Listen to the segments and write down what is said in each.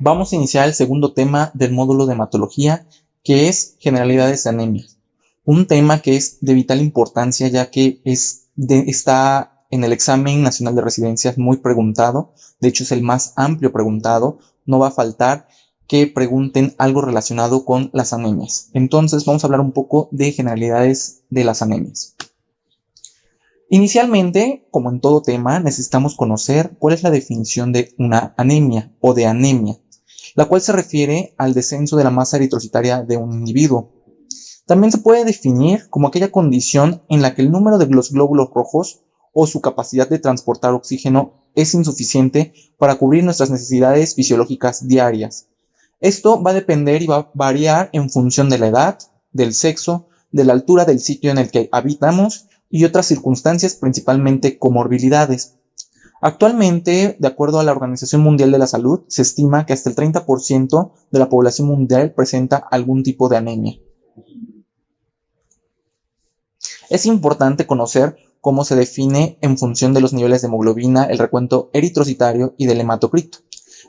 Vamos a iniciar el segundo tema del módulo de hematología, que es generalidades de anemia. Un tema que es de vital importancia, ya que está en el examen nacional de residencias muy preguntado. De hecho, es el más amplio preguntado. No va a faltar que pregunten algo relacionado con las anemias. Entonces, vamos a hablar un poco de generalidades de las anemias. Inicialmente, como en todo tema, necesitamos conocer cuál es la definición de una anemia o de anemia, la cual se refiere al descenso de la masa eritrocitaria de un individuo. También se puede definir como aquella condición en la que el número de los glóbulos rojos o su capacidad de transportar oxígeno es insuficiente para cubrir nuestras necesidades fisiológicas diarias. Esto va a depender y va a variar en función de la edad, del sexo, de la altura del sitio en el que habitamos y otras circunstancias, principalmente comorbilidades. Actualmente, de acuerdo a la Organización Mundial de la Salud, se estima que hasta el 30% de la población mundial presenta algún tipo de anemia. Es importante conocer cómo se define en función de los niveles de hemoglobina, el recuento eritrocitario y del hematocrito.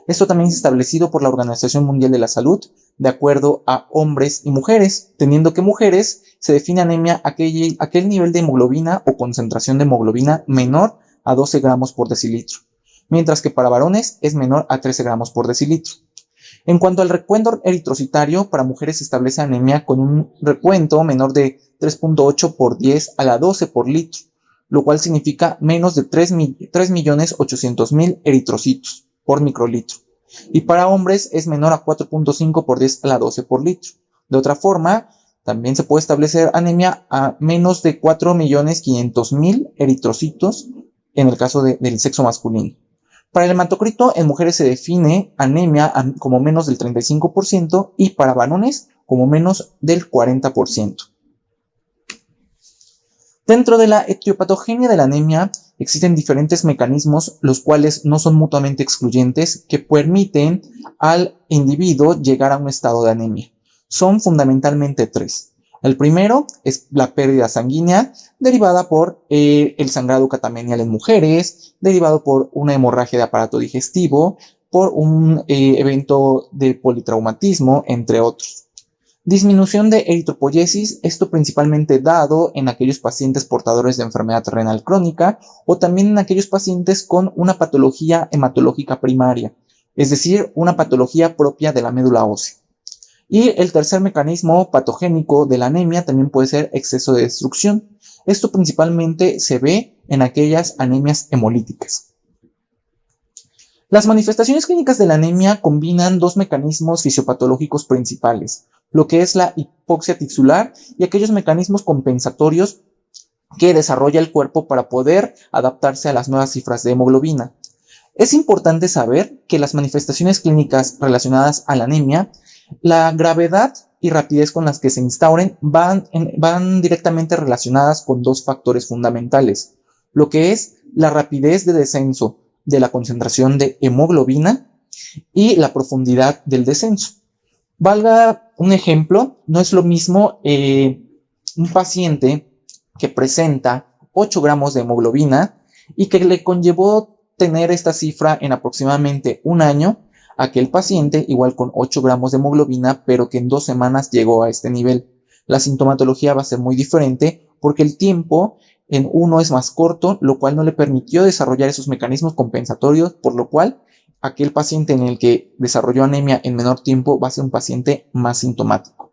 Esto también es establecido por la Organización Mundial de la Salud, de acuerdo a hombres y mujeres, teniendo que mujeres se define anemia aquel nivel de hemoglobina o concentración de hemoglobina menor a 12 gramos por decilitro, mientras que para varones es menor a 13 gramos por decilitro. En cuanto al recuento eritrocitario, para mujeres se establece anemia con un recuento menor de 3.8 por 10 a la 12 por litro, lo cual significa menos de 3.800.000 eritrocitos por microlitro. Y para hombres es menor a 4.5 por 10 a la 12 por litro. De otra forma, también se puede establecer anemia a menos de 4.500.000 eritrocitos en el caso del sexo masculino. Para el hematocrito, en mujeres se define anemia como menos del 35% y para varones como menos del 40%. Dentro de la etiopatogenia de la anemia existen diferentes mecanismos, los cuales no son mutuamente excluyentes, que permiten al individuo llegar a un estado de anemia. Son fundamentalmente tres. El primero es la pérdida sanguínea derivada por el sangrado catamenial en mujeres, derivado por una hemorragia de aparato digestivo, por un evento de politraumatismo, entre otros. Disminución de eritropoyesis, esto principalmente dado en aquellos pacientes portadores de enfermedad renal crónica o también en aquellos pacientes con una patología hematológica primaria, es decir, una patología propia de la médula ósea. Y el tercer mecanismo patogénico de la anemia también puede ser exceso de destrucción. Esto principalmente se ve en aquellas anemias hemolíticas. Las manifestaciones clínicas de la anemia combinan dos mecanismos fisiopatológicos principales, lo que es la hipoxia tisular y aquellos mecanismos compensatorios que desarrolla el cuerpo para poder adaptarse a las nuevas cifras de hemoglobina. Es importante saber que las manifestaciones clínicas relacionadas a la anemia, la gravedad y rapidez con las que se instauren van directamente relacionadas con dos factores fundamentales, lo que es la rapidez de descenso de la concentración de hemoglobina y la profundidad del descenso. Valga un ejemplo, no es lo mismo un paciente que presenta 8 gramos de hemoglobina y que le conllevó tener esta cifra en aproximadamente un año, a aquel paciente igual con 8 gramos de hemoglobina, pero que en 2 semanas llegó a este nivel. La sintomatología va a ser muy diferente porque el tiempo en uno es más corto, lo cual no le permitió desarrollar esos mecanismos compensatorios, por lo cual aquel paciente en el que desarrolló anemia en menor tiempo va a ser un paciente más sintomático.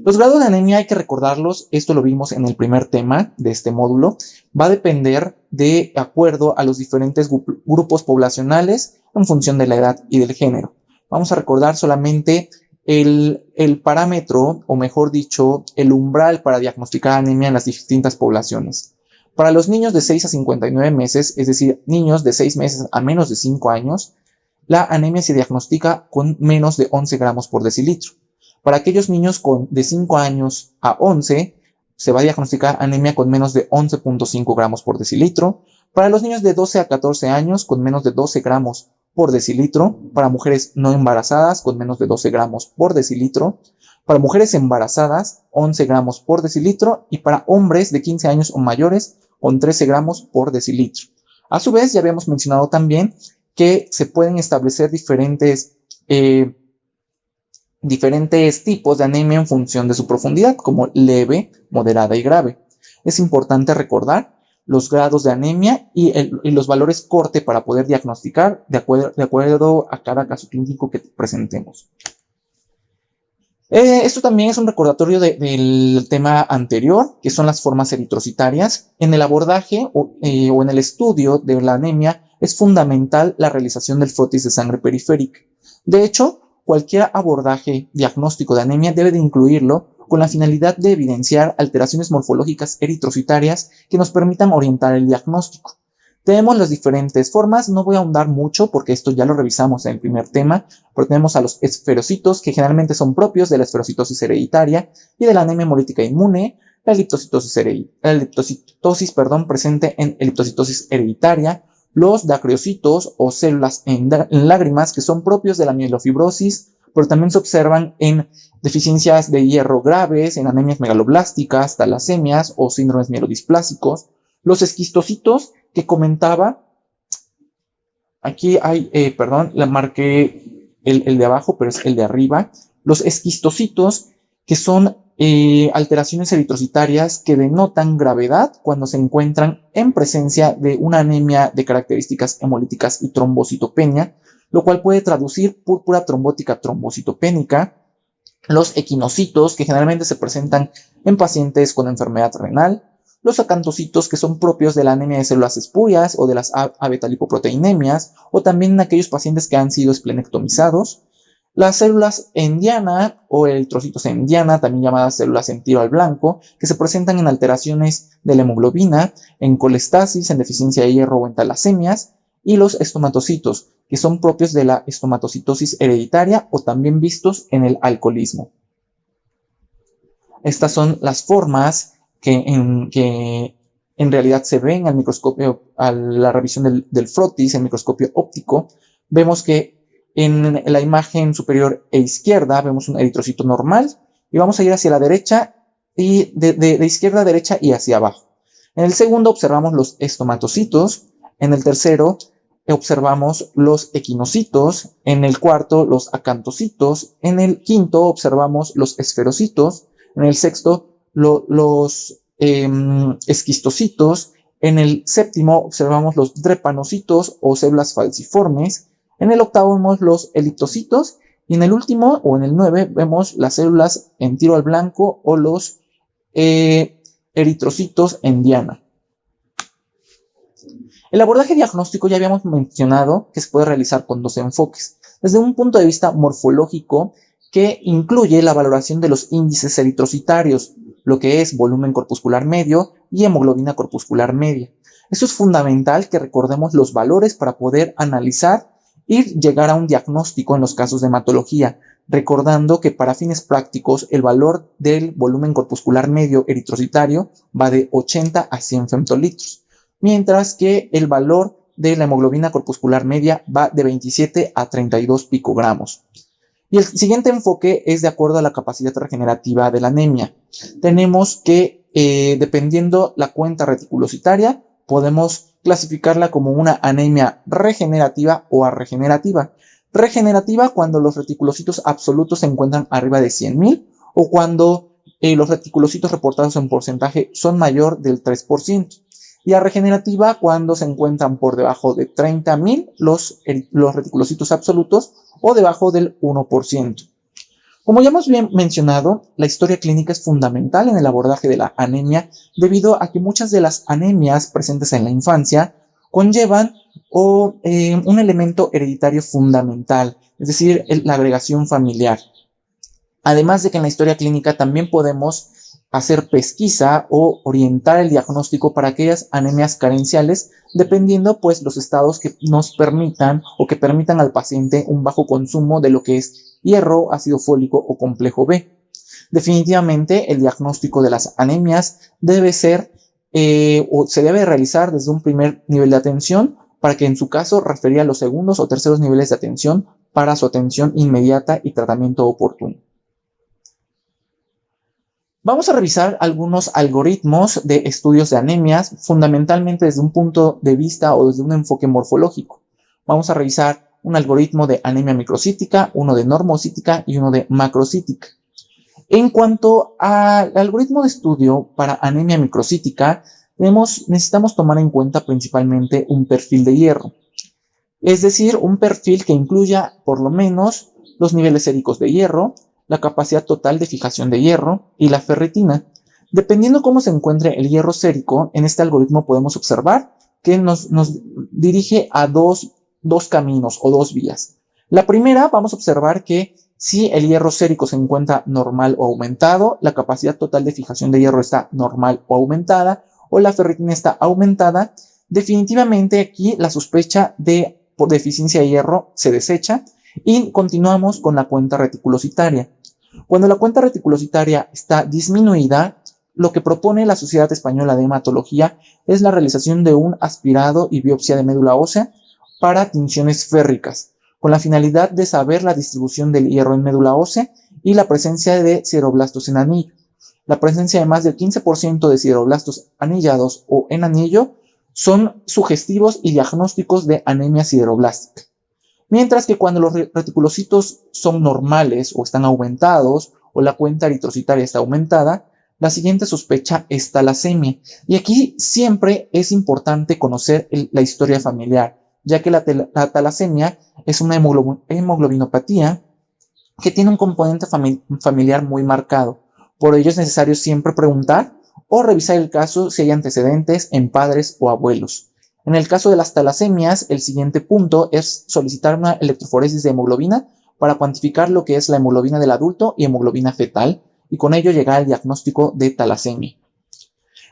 Los grados de anemia hay que recordarlos, esto lo vimos en el primer tema de este módulo, va a depender de acuerdo a los diferentes grupos poblacionales en función de la edad y del género. Vamos a recordar solamente el parámetro, o mejor dicho, el umbral para diagnosticar anemia en las distintas poblaciones. Para los niños de 6 a 59 meses, es decir, niños de 6 meses a menos de 5 años, la anemia se diagnostica con menos de 11 gramos por decilitro. Para aquellos niños de 5 años a 11, se va a diagnosticar anemia con menos de 11.5 gramos por decilitro. Para los niños de 12 a 14 años, con menos de 12 gramos por decilitro. Para mujeres no embarazadas, con menos de 12 gramos por decilitro. Para mujeres embarazadas, 11 gramos por decilitro. Y para hombres de 15 años o mayores, con 13 gramos por decilitro. A su vez, ya habíamos mencionado también que se pueden establecer diferentes tipos de anemia en función de su profundidad, como leve, moderada y grave. Es importante recordar los grados de anemia y los valores corte para poder diagnosticar de acuerdo a cada caso clínico que presentemos. Esto también es un recordatorio del tema anterior, que son las formas eritrocitarias. En el abordaje o en el estudio de la anemia es fundamental la realización del frotis de sangre periférica. De hecho, cualquier abordaje diagnóstico de anemia debe de incluirlo con la finalidad de evidenciar alteraciones morfológicas eritrocitarias que nos permitan orientar el diagnóstico. Tenemos las diferentes formas, no voy a ahondar mucho porque esto ya lo revisamos en el primer tema, pero tenemos a los esferocitos que generalmente son propios de la esferocitosis hereditaria y de la anemia hemolítica inmune, la eliptocitosis presente en eliptocitosis hereditaria, los dacreocitos o células en lágrimas que son propios de la mielofibrosis, pero también se observan en deficiencias de hierro graves, en anemias megaloblásticas, talasemias o síndromes mielodisplásicos, los esquistocitos que comentaba, aquí hay, la marqué el de abajo, pero es el de arriba, los esquistocitos que son alteraciones eritrocitarias que denotan gravedad cuando se encuentran en presencia de una anemia de características hemolíticas y trombocitopenia, lo cual puede traducir púrpura trombótica trombocitopénica, los equinocitos que generalmente se presentan en pacientes con enfermedad renal, los acantocitos que son propios de la anemia de células espurias o de las abetalipoproteinemias, o también en aquellos pacientes que han sido esplenectomizados, las células en diana o eritrocitos en diana, también llamadas células en tiro al blanco, que se presentan en alteraciones de la hemoglobina, en colestasis, en deficiencia de hierro o en talasemias, y los estomatocitos, que son propios de la estomatocitosis hereditaria o también vistos en el alcoholismo. Estas son las formas que en realidad se ven al microscopio, a la revisión del frotis, el microscopio óptico. Vemos que en la imagen superior e izquierda vemos un eritrocito normal y vamos a ir hacia la derecha y de izquierda a derecha y hacia abajo. En el segundo observamos los estomatocitos, en el tercero observamos los equinocitos, en el cuarto los acantocitos, en el quinto observamos los esferocitos, en el sexto los esquistocitos, en el séptimo observamos los drepanocitos o células falciformes, en el octavo vemos los eliptocitos y en el último o en el 9 vemos las células en tiro al blanco o los eritrocitos en diana. El abordaje diagnóstico ya habíamos mencionado que se puede realizar con dos enfoques. Desde un punto de vista morfológico, que incluye la valoración de los índices eritrocitarios, lo que es volumen corpuscular medio y hemoglobina corpuscular media. Esto es fundamental que recordemos los valores para poder analizar y llegar a un diagnóstico en los casos de hematología, recordando que para fines prácticos el valor del volumen corpuscular medio eritrocitario va de 80 a 100 femtolitros, mientras que el valor de la hemoglobina corpuscular media va de 27 a 32 picogramos. Y el siguiente enfoque es de acuerdo a la capacidad regenerativa de la anemia. Tenemos que, dependiendo la cuenta reticulocitaria, podemos clasificarla como una anemia regenerativa o arregenerativa. Regenerativa cuando los reticulocitos absolutos se encuentran arriba de 100.000 o cuando los reticulocitos reportados en porcentaje son mayor del 3%. Y arregenerativa cuando se encuentran por debajo de 30.000 los reticulocitos absolutos o debajo del 1%. Como ya hemos bien mencionado, la historia clínica es fundamental en el abordaje de la anemia debido a que muchas de las anemias presentes en la infancia conllevan un elemento hereditario fundamental, es decir, la agregación familiar. Además de que en la historia clínica también podemos hacer pesquisa o orientar el diagnóstico para aquellas anemias carenciales, dependiendo pues los estados que nos permitan o que permitan al paciente un bajo consumo de lo que es hierro, ácido fólico o complejo B. Definitivamente el diagnóstico de las anemias debe ser o se debe realizar desde un primer nivel de atención para que en su caso referir a los segundos o terceros niveles de atención para su atención inmediata y tratamiento oportuno. Vamos a revisar algunos algoritmos de estudios de anemias, fundamentalmente desde un punto de vista o desde un enfoque morfológico. Vamos a revisar un algoritmo de anemia microcítica, uno de normocítica y uno de macrocítica. En cuanto al algoritmo de estudio para anemia microcítica, necesitamos tomar en cuenta principalmente un perfil de hierro, es decir, un perfil que incluya por lo menos los niveles séricos de hierro, la capacidad total de fijación de hierro y la ferritina. Dependiendo cómo se encuentre el hierro sérico, en este algoritmo podemos observar que nos dirige a dos caminos o dos vías. La primera, vamos a observar que si el hierro sérico se encuentra normal o aumentado, la capacidad total de fijación de hierro está normal o aumentada, o la ferritina está aumentada, definitivamente aquí la sospecha por deficiencia de hierro se desecha y continuamos con la cuenta reticulocitaria. Cuando la cuenta reticulocitaria está disminuida, lo que propone la Sociedad Española de Hematología es la realización de un aspirado y biopsia de médula ósea para tinciones férricas, con la finalidad de saber la distribución del hierro en médula ósea y la presencia de sideroblastos en anillo. La presencia de más del 15% de sideroblastos anillados o en anillo son sugestivos y diagnósticos de anemia sideroblástica. Mientras que cuando los reticulocitos son normales o están aumentados o la cuenta eritrocitaria está aumentada, la siguiente sospecha es talasemia. Y aquí siempre es importante conocer la historia familiar, ya que la talasemia es una hemoglobinopatía que tiene un componente familiar muy marcado. Por ello es necesario siempre preguntar o revisar el caso si hay antecedentes en padres o abuelos. En el caso de las talasemias, el siguiente punto es solicitar una electroforesis de hemoglobina para cuantificar lo que es la hemoglobina del adulto y hemoglobina fetal, y con ello llegar al diagnóstico de talasemia.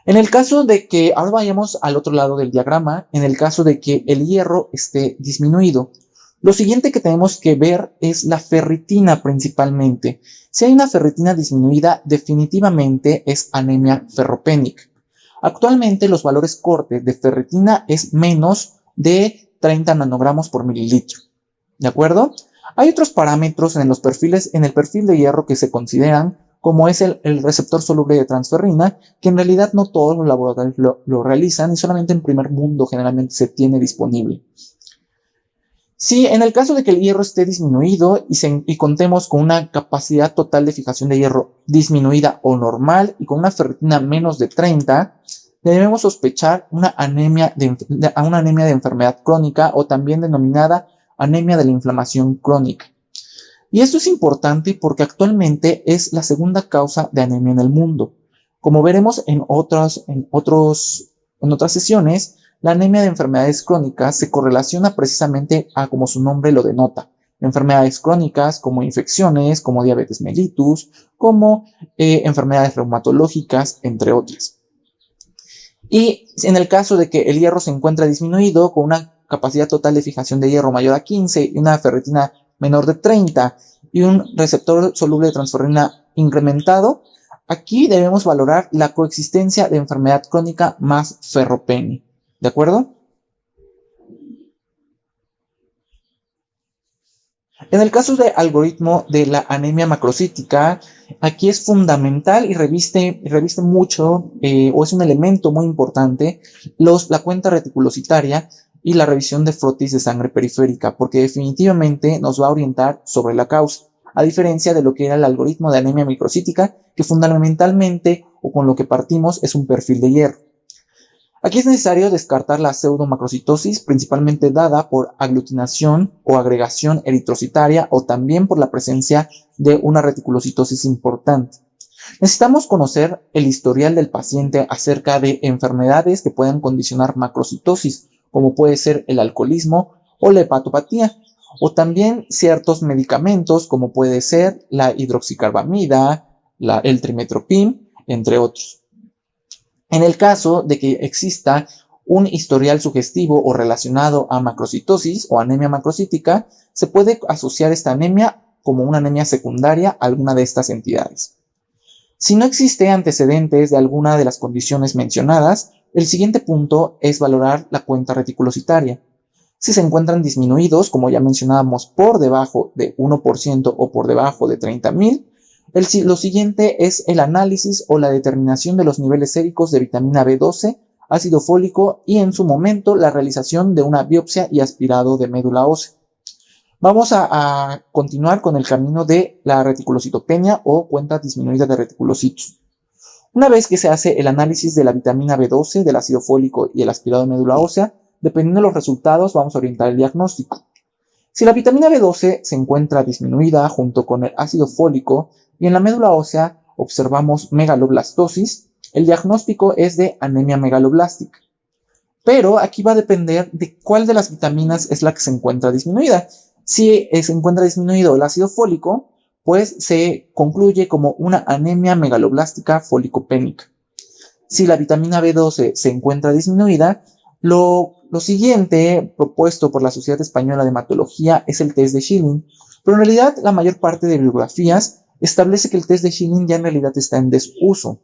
En el caso de que, ahora vayamos al otro lado del diagrama, en el caso de que el hierro esté disminuido, lo siguiente que tenemos que ver es la ferritina principalmente. Si hay una ferritina disminuida, definitivamente es anemia ferropénica. Actualmente los valores corte de ferritina es menos de 30 nanogramos por mililitro. ¿De acuerdo? Hay otros parámetros en el perfil de hierro que se consideran, como es el receptor soluble de transferrina, que en realidad no todos los laboratorios lo realizan y solamente en primer mundo generalmente se tiene disponible. Si en el caso de que el hierro esté disminuido y contemos con una capacidad total de fijación de hierro disminuida o normal y con una ferritina menos de 30, debemos sospechar una anemia de enfermedad crónica o también denominada anemia de la inflamación crónica. Y esto es importante porque actualmente es la segunda causa de anemia en el mundo. Como veremos en otras sesiones, la anemia de enfermedades crónicas se correlaciona precisamente a como su nombre lo denota. Enfermedades crónicas como infecciones, como diabetes mellitus, como enfermedades reumatológicas, entre otras. Y en el caso de que el hierro se encuentra disminuido con una capacidad total de fijación de hierro mayor a 15 y una ferritina menor de 30 y un receptor soluble de transferrina incrementado, aquí debemos valorar la coexistencia de enfermedad crónica más ferropenia. ¿De acuerdo? En el caso del algoritmo de la anemia macrocítica, aquí es fundamental y reviste mucho, o es un elemento muy importante, la cuenta reticulocitaria y la revisión de frotis de sangre periférica, porque definitivamente nos va a orientar sobre la causa, a diferencia de lo que era el algoritmo de anemia microcítica, que fundamentalmente, o con lo que partimos, es un perfil de hierro. Aquí es necesario descartar la pseudomacrocitosis, principalmente dada por aglutinación o agregación eritrocitaria o también por la presencia de una reticulocitosis importante. Necesitamos conocer el historial del paciente acerca de enfermedades que puedan condicionar macrocitosis, como puede ser el alcoholismo o la hepatopatía, o también ciertos medicamentos como puede ser la hidroxicarbamida, el trimethoprim, entre otros. En el caso de que exista un historial sugestivo o relacionado a macrocitosis o anemia macrocítica, se puede asociar esta anemia como una anemia secundaria a alguna de estas entidades. Si no existe antecedentes de alguna de las condiciones mencionadas, el siguiente punto es valorar la cuenta reticulocitaria. Si se encuentran disminuidos, como ya mencionábamos, por debajo de 1% o por debajo de 30.000, lo siguiente es el análisis o la determinación de los niveles séricos de vitamina B12 ácido fólico y en su momento la realización de una biopsia y aspirado de médula ósea. Vamos a continuar con el camino de la reticulocitopenia o cuenta disminuida de reticulocitos. Una vez que se hace el análisis de la vitamina B12, del ácido fólico y el aspirado de médula ósea, dependiendo de los resultados vamos a orientar el diagnóstico. Si la vitamina B12 se encuentra disminuida junto con el ácido fólico y en la médula ósea observamos megaloblastosis, el diagnóstico es de anemia megaloblástica. Pero aquí va a depender de cuál de las vitaminas es la que se encuentra disminuida. Si se encuentra disminuido el ácido fólico, pues se concluye como una anemia megaloblástica folicopénica. Si la vitamina B12 se encuentra disminuida, lo siguiente propuesto por la Sociedad Española de Hematología es el test de Schilling, pero en realidad la mayor parte de bibliografías establece que el test de Schilling ya en realidad está en desuso.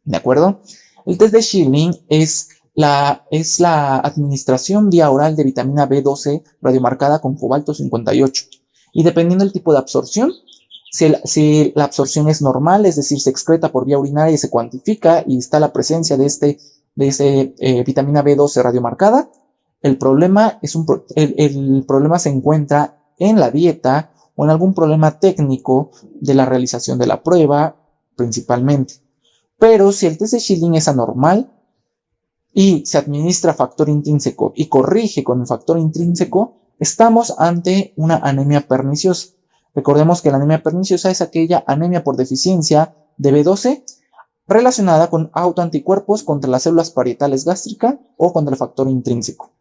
¿De acuerdo? El test de Schilling es la administración vía oral de vitamina B12 radiomarcada con cobalto 58. Y dependiendo del tipo de absorción, si la absorción es normal, es decir, se excreta por vía urinaria y se cuantifica y está la presencia de ese vitamina B12 radiomarcada, el problema se encuentra en la dieta o en algún problema técnico de la realización de la prueba, principalmente. Pero si el test de Schilling es anormal y se administra factor intrínseco y corrige con el factor intrínseco, estamos ante una anemia perniciosa. Recordemos que la anemia perniciosa es aquella anemia por deficiencia de B12 relacionada con autoanticuerpos contra las células parietales gástricas o contra el factor intrínseco.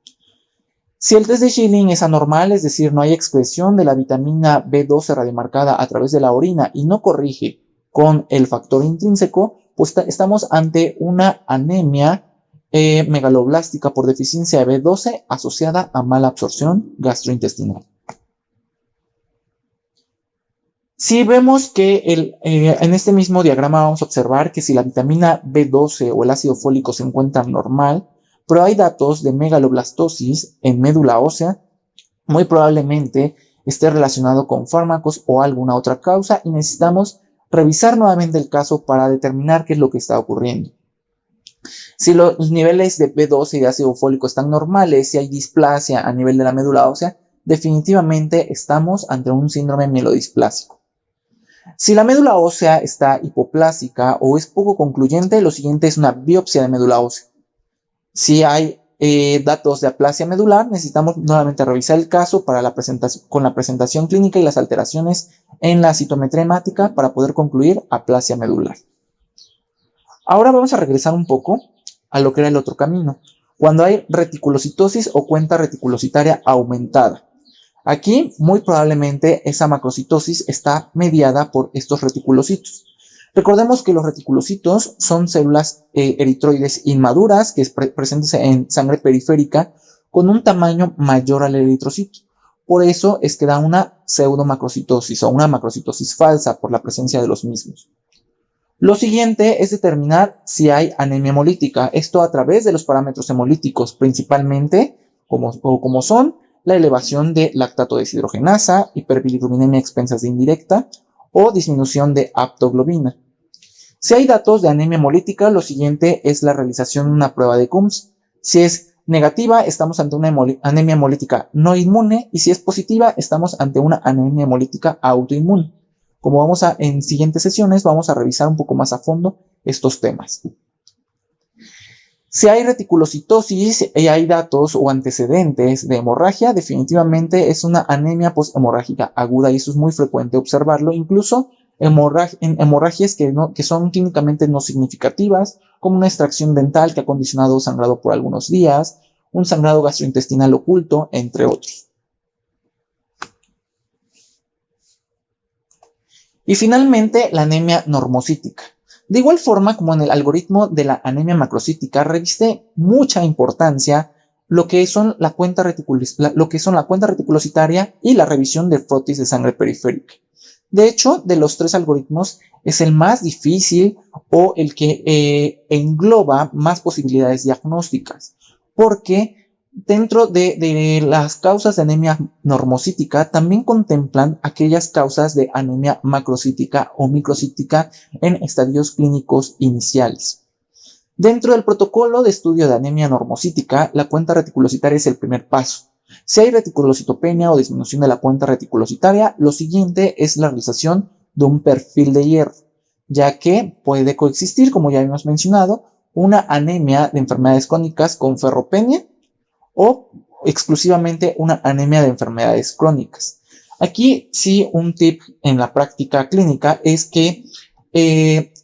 Si el test de Schilling es anormal, es decir, no hay excreción de la vitamina B12 radiomarcada a través de la orina y no corrige con el factor intrínseco, pues estamos ante una anemia megaloblástica por deficiencia de B12 asociada a mala absorción gastrointestinal. Si vemos que en este mismo diagrama vamos a observar que si la vitamina B12 o el ácido fólico se encuentran normal, pero hay datos de megaloblastosis en médula ósea, muy probablemente esté relacionado con fármacos o alguna otra causa y necesitamos revisar nuevamente el caso para determinar qué es lo que está ocurriendo. Si los niveles de B12 y de ácido fólico están normales, si hay displasia a nivel de la médula ósea, definitivamente estamos ante un síndrome mielodisplásico. Si la médula ósea está hipoplásica o es poco concluyente, lo siguiente es una biopsia de médula ósea. Si hay datos de aplasia medular, necesitamos nuevamente revisar el caso con la presentación clínica y las alteraciones en la citometría hemática para poder concluir aplasia medular. Ahora vamos a regresar un poco a lo que era el otro camino, cuando hay reticulocitosis o cuenta reticulocitaria aumentada. Aquí, muy probablemente, esa macrocitosis está mediada por estos reticulocitos. Recordemos que los reticulocitos son células eritroides inmaduras que presentes en sangre periférica con un tamaño mayor al eritrocito. Por eso es que da una pseudomacrocitosis o una macrocitosis falsa por la presencia de los mismos. Lo siguiente es determinar si hay anemia hemolítica, esto a través de los parámetros hemolíticos, principalmente como son la elevación de lactato deshidrogenasa, hiperbilirrubinemia a expensas de indirecta o disminución de aptoglobina. Si hay datos de anemia hemolítica, lo siguiente es la realización de una prueba de Coombs. Si es negativa, estamos ante una anemia hemolítica no inmune y si es positiva, estamos ante una anemia hemolítica autoinmune. Como en siguientes sesiones, vamos a revisar un poco más a fondo estos temas. Si hay reticulocitosis y hay datos o antecedentes de hemorragia, definitivamente es una anemia posthemorrágica aguda y eso es muy frecuente observarlo, incluso en hemorragias que son clínicamente no significativas, como una extracción dental que ha condicionado sangrado por algunos días, un sangrado gastrointestinal oculto, entre otros. Y finalmente, la anemia normocítica. De igual forma como en el algoritmo de la anemia macrocítica, reviste mucha importancia lo que son la cuenta reticulocitaria y la revisión de frotis de sangre periférica. De hecho, de los tres algoritmos, es el más difícil o el que engloba más posibilidades diagnósticas, porque dentro de las causas de anemia normocítica también contemplan aquellas causas de anemia macrocítica o microcítica en estadios clínicos iniciales. Dentro del protocolo de estudio de anemia normocítica, la cuenta reticulocitaria es el primer paso. Si hay reticulocitopenia o disminución de la cuenta reticulocitaria, lo siguiente es la realización de un perfil de hierro, ya que puede coexistir, como ya hemos mencionado, una anemia de enfermedades crónicas con ferropenia o exclusivamente una anemia de enfermedades crónicas. Aquí sí un tip en la práctica clínica es que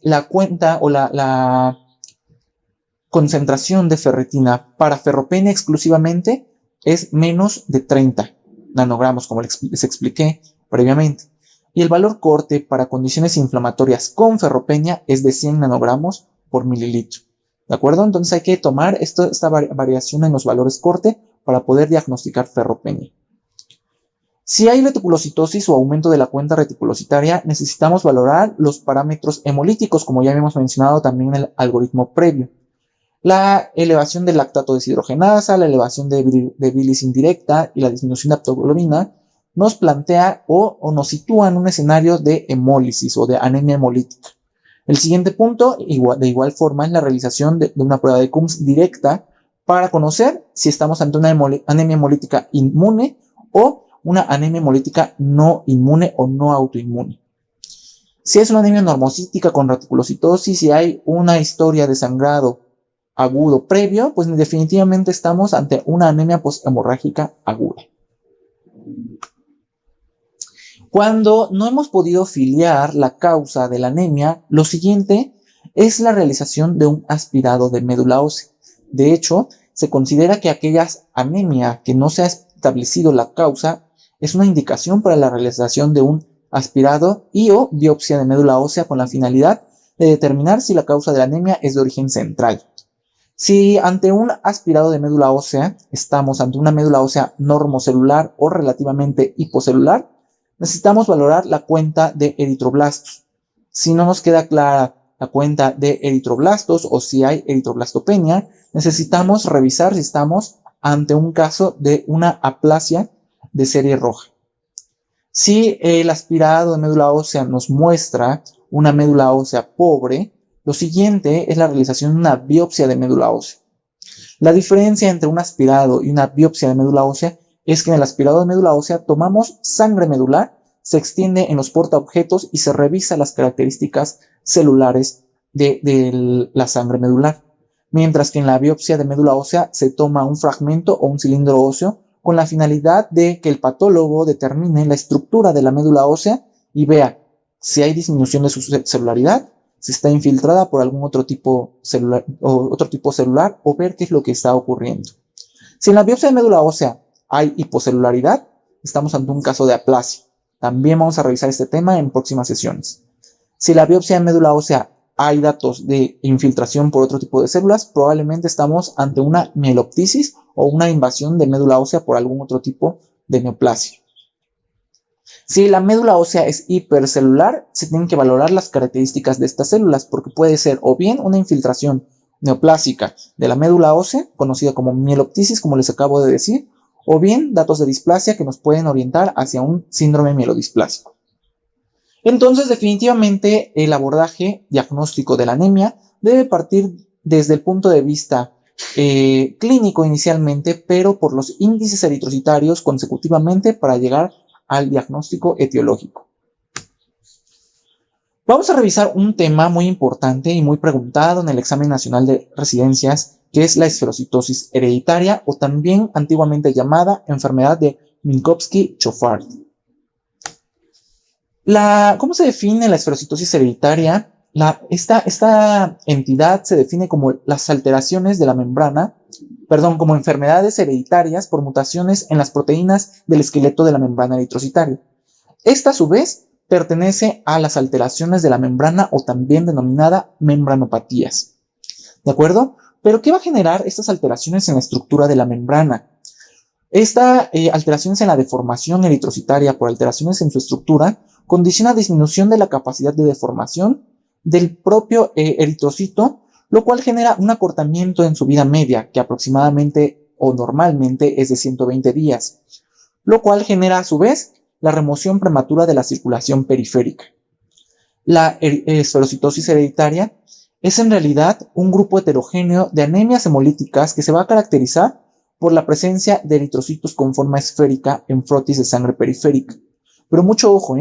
la cuenta o la concentración de ferritina para ferropenia exclusivamente es menos de 30 nanogramos, como les expliqué previamente. Y el valor corte para condiciones inflamatorias con ferropenia es de 100 nanogramos por mililitro. ¿De acuerdo? Entonces hay que tomar esta variación en los valores corte para poder diagnosticar ferropenia. Si hay reticulocitosis o aumento de la cuenta reticulocitaria, necesitamos valorar los parámetros hemolíticos, como ya habíamos mencionado también en el algoritmo previo. La elevación del lactato deshidrogenasa, la elevación de bilis indirecta y la disminución de aptoglobina nos plantea o nos sitúa en un escenario de hemólisis o de anemia hemolítica. El siguiente punto, de igual forma, es la realización de una prueba de Coombs directa para conocer si estamos ante una anemia hemolítica inmune o una anemia hemolítica no inmune o no autoinmune. Si es una anemia normocítica con reticulocitosis, si hay una historia de sangrado agudo previo, pues definitivamente estamos ante una anemia posthemorrágica aguda. Cuando no hemos podido filiar la causa de la anemia, lo siguiente es la realización de un aspirado de médula ósea. De hecho, se considera que aquella anemia que no se ha establecido la causa es una indicación para la realización de un aspirado y o biopsia de médula ósea con la finalidad de determinar si la causa de la anemia es de origen central. Si ante un aspirado de médula ósea estamos ante una médula ósea normocelular o relativamente hipocelular, necesitamos valorar la cuenta de eritroblastos. Si no nos queda clara la cuenta de eritroblastos o si hay eritroblastopenia, necesitamos revisar si estamos ante un caso de una aplasia de serie roja. Si el aspirado de médula ósea nos muestra una médula ósea pobre, lo siguiente es la realización de una biopsia de médula ósea. La diferencia entre un aspirado y una biopsia de médula ósea es que en el aspirado de médula ósea tomamos sangre medular, se extiende en los portaobjetos y se revisa las características celulares de la sangre medular. Mientras que en la biopsia de médula ósea se toma un fragmento o un cilindro óseo con la finalidad de que el patólogo determine la estructura de la médula ósea y vea si hay disminución de su celularidad, si está infiltrada por algún otro tipo celular o ver qué es lo que está ocurriendo. Si en la biopsia de médula ósea hay hipocelularidad, estamos ante un caso de aplasia. También vamos a revisar este tema en próximas sesiones. Si en la biopsia de médula ósea hay datos de infiltración por otro tipo de células, probablemente estamos ante una mieloptisis o una invasión de médula ósea por algún otro tipo de neoplasia. Si la médula ósea es hipercelular, se tienen que valorar las características de estas células, porque puede ser o bien una infiltración neoplásica de la médula ósea, conocida como mieloptisis, como les acabo de decir, o bien datos de displasia que nos pueden orientar hacia un síndrome mielodisplásico. Entonces, definitivamente, el abordaje diagnóstico de la anemia debe partir desde el punto de vista clínico inicialmente, pero por los índices eritrocitarios consecutivamente para llegar al diagnóstico etiológico. Vamos a revisar un tema muy importante y muy preguntado en el examen nacional de residencias, que es la esferocitosis hereditaria o también antiguamente llamada enfermedad de Minkowski-Chauffard. ¿Cómo se define la esferocitosis hereditaria? Esta entidad se define como las alteraciones de la membrana, como enfermedades hereditarias por mutaciones en las proteínas del esqueleto de la membrana eritrocitaria. Esta, a su vez, pertenece a las alteraciones de la membrana o también denominada membranopatías. ¿De acuerdo? Pero ¿qué va a generar estas alteraciones en la estructura de la membrana? Esta alteraciones en la deformación eritrocitaria por alteraciones en su estructura condiciona disminución de la capacidad de deformación del propio eritrocito, lo cual genera un acortamiento en su vida media, que aproximadamente o normalmente es de 120 días, lo cual genera a su vez la remoción prematura de la circulación periférica. La esferocitosis hereditaria es en realidad un grupo heterogéneo de anemias hemolíticas que se va a caracterizar por la presencia de eritrocitos con forma esférica en frotis de sangre periférica. Pero mucho ojo,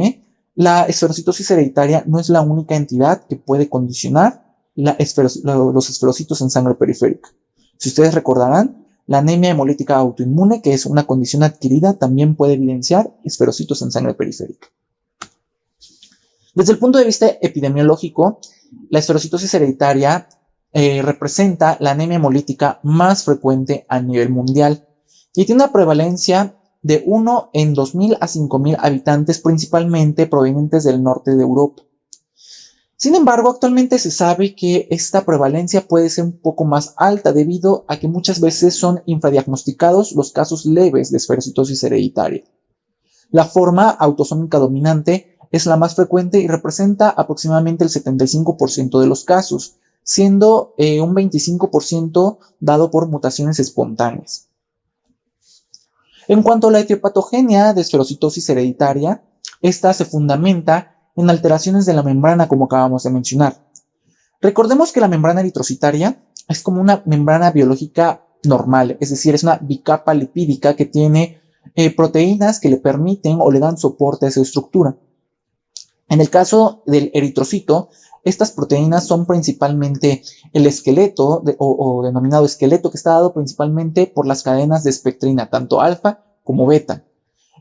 la esferocitosis hereditaria no es la única entidad que puede condicionar los esferocitos en sangre periférica. Si ustedes recordarán, la anemia hemolítica autoinmune, que es una condición adquirida, también puede evidenciar esferocitos en sangre periférica. Desde el punto de vista epidemiológico, la esferocitosis hereditaria representa la anemia hemolítica más frecuente a nivel mundial y tiene una prevalencia de 1 en 2.000 a 5.000 habitantes, principalmente provenientes del norte de Europa. Sin embargo, actualmente se sabe que esta prevalencia puede ser un poco más alta debido a que muchas veces son infradiagnosticados los casos leves de esferocitosis hereditaria. La forma autosómica dominante es la más frecuente y representa aproximadamente el 75% de los casos, siendo un 25% dado por mutaciones espontáneas. En cuanto a la etiopatogenia de esferocitosis hereditaria, esta se fundamenta en alteraciones de la membrana, como acabamos de mencionar. Recordemos que la membrana eritrocitaria es como una membrana biológica normal, es decir, es una bicapa lipídica que tiene proteínas que le permiten o le dan soporte a esa estructura. En el caso del eritrocito, estas proteínas son principalmente el esqueleto o denominado esqueleto, que está dado principalmente por las cadenas de espectrina, tanto alfa como beta.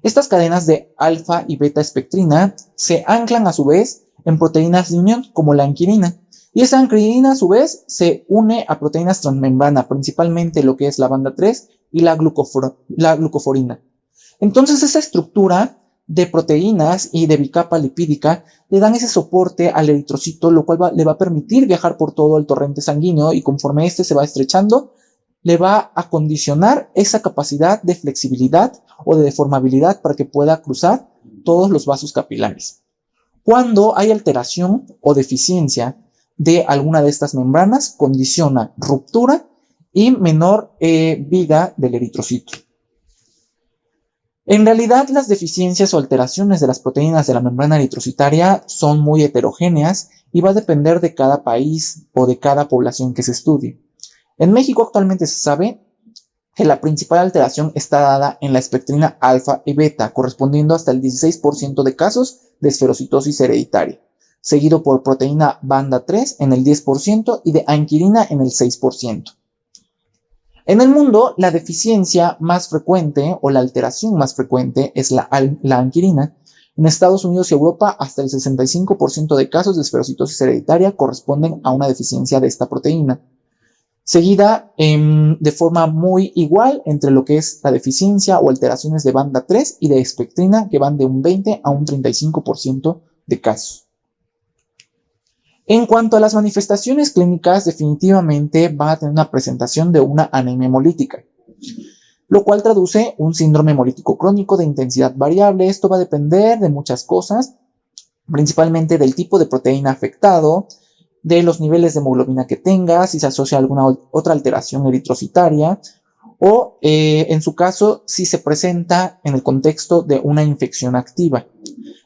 Estas cadenas de alfa y beta espectrina se anclan a su vez en proteínas de unión como la anquirina. Y esa anquirina a su vez se une a proteínas transmembrana, principalmente lo que es la banda 3 y la glucoforina. Entonces esa estructura de proteínas y de bicapa lipídica le dan ese soporte al eritrocito, lo cual le va a permitir viajar por todo el torrente sanguíneo y conforme este se va estrechando, le va a condicionar esa capacidad de flexibilidad o de deformabilidad para que pueda cruzar todos los vasos capilares. Cuando hay alteración o deficiencia de alguna de estas membranas, condiciona ruptura y menor vida del eritrocito. En realidad, las deficiencias o alteraciones de las proteínas de la membrana eritrocitaria son muy heterogéneas y va a depender de cada país o de cada población que se estudie. En México actualmente se sabe que la principal alteración está dada en la espectrina alfa y beta, correspondiendo hasta el 16% de casos de esferocitosis hereditaria, seguido por proteína banda 3 en el 10% y de anquirina en el 6%. En el mundo, la deficiencia más frecuente o la alteración más frecuente es la anquirina. En Estados Unidos y Europa, hasta el 65% de casos de esferocitosis hereditaria corresponden a una deficiencia de esta proteína, seguida de forma muy igual entre lo que es la deficiencia o alteraciones de banda 3 y de espectrina, que van de un 20 a un 35% de casos. En cuanto a las manifestaciones clínicas, definitivamente va a tener una presentación de una anemia hemolítica, lo cual traduce un síndrome hemolítico crónico de intensidad variable. Esto va a depender de muchas cosas, principalmente del tipo de proteína afectado, de los niveles de hemoglobina que tenga, si se asocia a alguna otra alteración eritrocitaria, o en su caso, si se presenta en el contexto de una infección activa.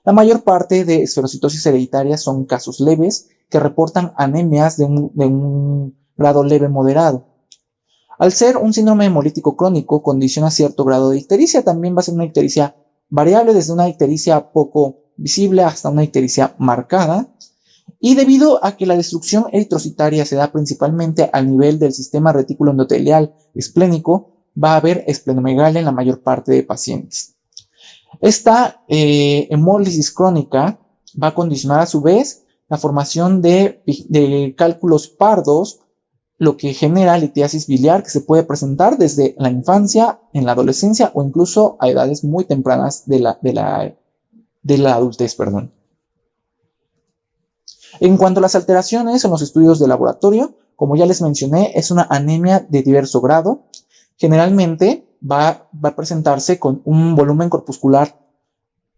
La mayor parte de esferocitosis hereditaria son casos leves que reportan anemias de un grado leve moderado. Al ser un síndrome hemolítico crónico, condiciona cierto grado de ictericia. También va a ser una ictericia variable, desde una ictericia poco visible hasta una ictericia marcada. Y debido a que la destrucción eritrocitaria se da principalmente al nivel del sistema retículo endotelial esplénico, va a haber esplenomegalia en la mayor parte de pacientes. Esta hemólisis crónica va a condicionar a su vez la formación de cálculos pardos, lo que genera litiasis biliar que se puede presentar desde la infancia, en la adolescencia o incluso a edades muy tempranas de la adultez. En cuanto a las alteraciones en los estudios de laboratorio, como ya les mencioné, es una anemia de diverso grado. Generalmente va a presentarse con un volumen corpuscular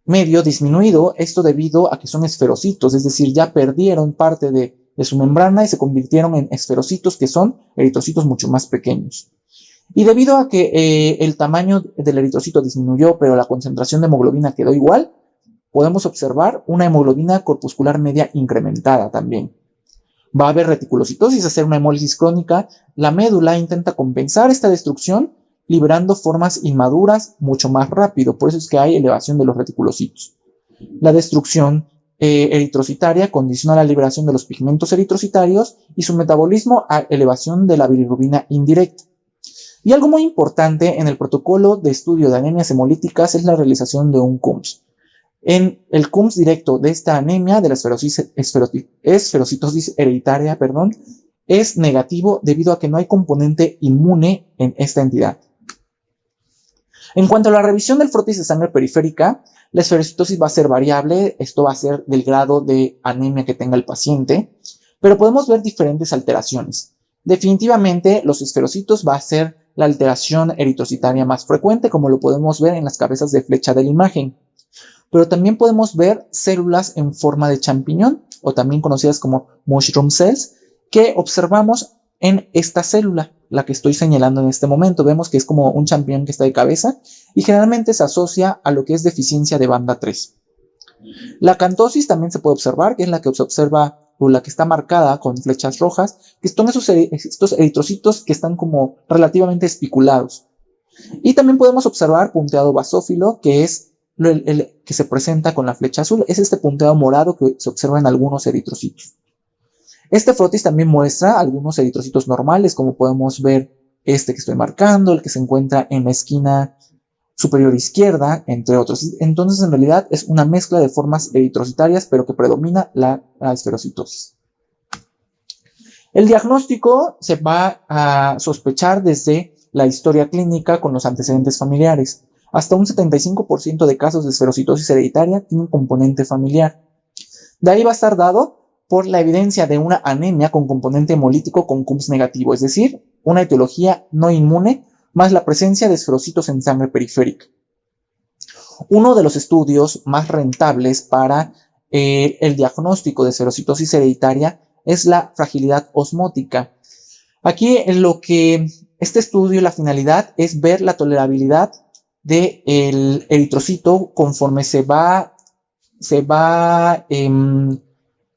medio disminuido, esto debido a que son esferocitos, es decir, ya perdieron parte de su membrana y se convirtieron en esferocitos, que son eritrocitos mucho más pequeños. Y debido a que el tamaño del eritrocito disminuyó, pero la concentración de hemoglobina quedó igual, podemos observar una hemoglobina corpuscular media incrementada también. Va a haber reticulocitosis, hacer una hemólisis crónica. La médula intenta compensar esta destrucción liberando formas inmaduras mucho más rápido. Por eso es que hay elevación de los reticulocitos. La destrucción eritrocitaria condiciona la liberación de los pigmentos eritrocitarios y su metabolismo a elevación de la bilirrubina indirecta. Y algo muy importante en el protocolo de estudio de anemias hemolíticas es la realización de un CUMS. En el CUMS directo de esta anemia, de la esferocitosis hereditaria, es negativo debido a que no hay componente inmune en esta entidad. En cuanto a la revisión del frotis de sangre periférica, la esferocitosis va a ser variable, esto va a ser del grado de anemia que tenga el paciente, pero podemos ver diferentes alteraciones. Definitivamente, los esferocitos va a ser la alteración eritrocitaria más frecuente, como lo podemos ver en las cabezas de flecha de la imagen. Pero también podemos ver células en forma de champiñón, o también conocidas como mushroom cells, que observamos en esta célula, la que estoy señalando en este momento. Vemos que es como un champiñón que está de cabeza y generalmente se asocia a lo que es deficiencia de banda 3. La acantosis también se puede observar, que es la que se observa o la que está marcada con flechas rojas, que son estos eritrocitos que están como relativamente espiculados. Y también podemos observar punteado basófilo, que es el que se presenta con la flecha azul. Es este punteado morado que se observa en algunos eritrocitos. Este frotis también muestra algunos eritrocitos normales, como podemos ver este que estoy marcando, el que se encuentra en la esquina superior izquierda, entre otros. Entonces, en realidad, es una mezcla de formas eritrocitarias, pero que predomina la esferocitosis. El diagnóstico se va a sospechar desde la historia clínica con los antecedentes familiares. Hasta un 75% de casos de esferocitosis hereditaria tiene un componente familiar. De ahí va a estar dado por la evidencia de una anemia con componente hemolítico con CUMS negativo, es decir, una etiología no inmune más la presencia de esferocitos en sangre periférica. Uno de los estudios más rentables para el diagnóstico de esferocitosis hereditaria es la fragilidad osmótica. Aquí este estudio, la finalidad es ver la tolerabilidad del eritrocito conforme se va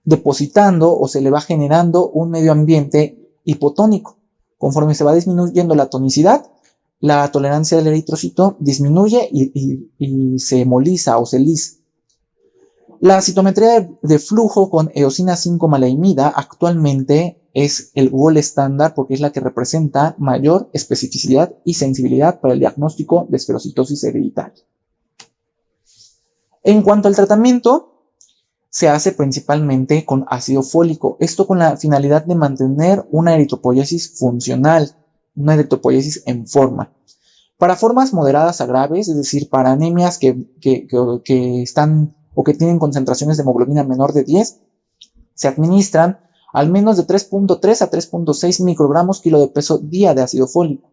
depositando o se le va generando un medio ambiente hipotónico. Conforme se va disminuyendo la tonicidad, la tolerancia del eritrocito disminuye y se hemoliza o se lisa. La citometría de flujo con eosina 5-maleimida actualmente es el gold estándar porque es la que representa mayor especificidad y sensibilidad para el diagnóstico de esferocitosis hereditaria. En cuanto al tratamiento, se hace principalmente con ácido fólico, esto con la finalidad de mantener una eritropoiesis funcional, una eritropoiesis en forma. Para formas moderadas a graves, es decir, para anemias que están o que tienen concentraciones de hemoglobina menor de 10, se administran al menos de 3.3 a 3.6 microgramos kilo de peso día de ácido fólico.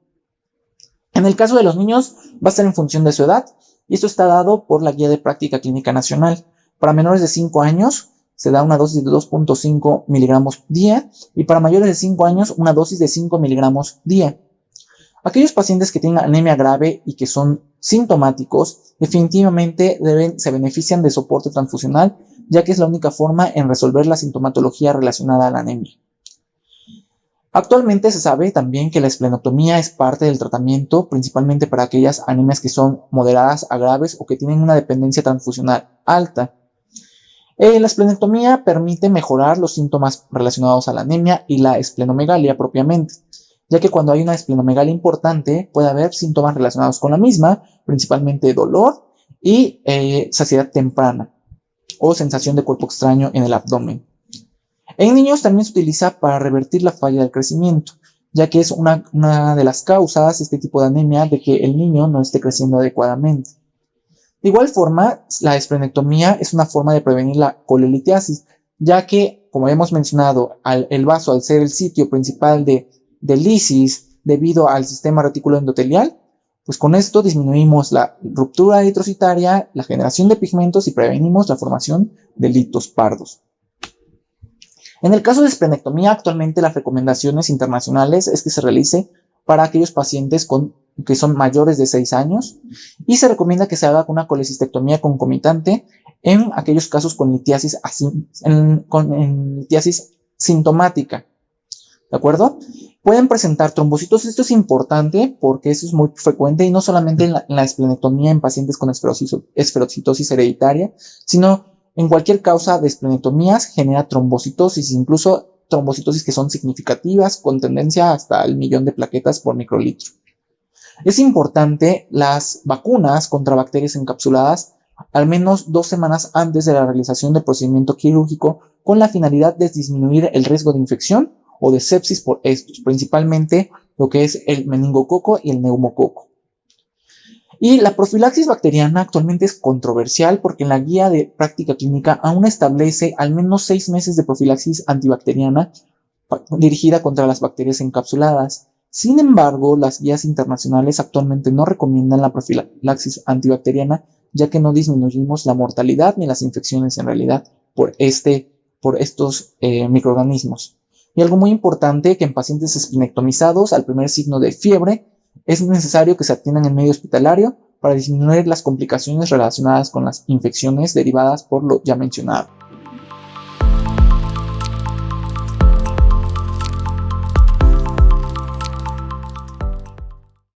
En el caso de los niños va a ser en función de su edad y esto está dado por la Guía de Práctica Clínica Nacional. Para menores de 5 años se da una dosis de 2.5 miligramos día y para mayores de 5 años una dosis de 5 miligramos día. Aquellos pacientes que tienen anemia grave y que son sintomáticos definitivamente se benefician de soporte transfusional, ya que es la única forma en resolver la sintomatología relacionada a la anemia. Actualmente se sabe también que la esplenectomía es parte del tratamiento, principalmente para aquellas anemias que son moderadas a graves o que tienen una dependencia transfusional alta. La esplenectomía permite mejorar los síntomas relacionados a la anemia y la esplenomegalia propiamente, ya que cuando hay una esplenomegalia importante puede haber síntomas relacionados con la misma, principalmente dolor y saciedad temprana o sensación de cuerpo extraño en el abdomen. En niños también se utiliza para revertir la falla del crecimiento, ya que es una de las causas, este tipo de anemia, de que el niño no esté creciendo adecuadamente. De igual forma, la esplenectomía es una forma de prevenir la colelitiasis, ya que, como hemos mencionado, el vaso, al ser el sitio principal de lisis debido al sistema retículo endotelial, pues con esto disminuimos la ruptura eritrocitaria, la generación de pigmentos y prevenimos la formación de litos pardos. En el caso de esplenectomía, actualmente las recomendaciones internacionales es que se realice para aquellos pacientes que son mayores de 6 años y se recomienda que se haga una colecistectomía concomitante en aquellos casos con litiasis sintomática, ¿de acuerdo? Pueden presentar trombocitos. Esto es importante porque eso es muy frecuente y no solamente en la esplenectomía en pacientes con esferocitosis hereditaria, sino en cualquier causa de esplenectomías genera trombocitosis, incluso trombocitosis que son significativas con tendencia hasta el 1.000.000 de plaquetas por microlitro. Es importante las vacunas contra bacterias encapsuladas al menos 2 semanas antes de la realización del procedimiento quirúrgico con la finalidad de disminuir el riesgo de infección o de sepsis por estos, principalmente lo que es el meningococo y el neumococo. Y la profilaxis bacteriana actualmente es controversial porque en la guía de práctica clínica aún establece al menos 6 meses de profilaxis antibacteriana dirigida contra las bacterias encapsuladas. Sin embargo, las guías internacionales actualmente no recomiendan la profilaxis antibacteriana, ya que no disminuimos la mortalidad ni las infecciones en realidad por estos microorganismos. Y algo muy importante, que en pacientes esplenectomizados, al primer signo de fiebre, es necesario que se atiendan en medio hospitalario para disminuir las complicaciones relacionadas con las infecciones derivadas por lo ya mencionado.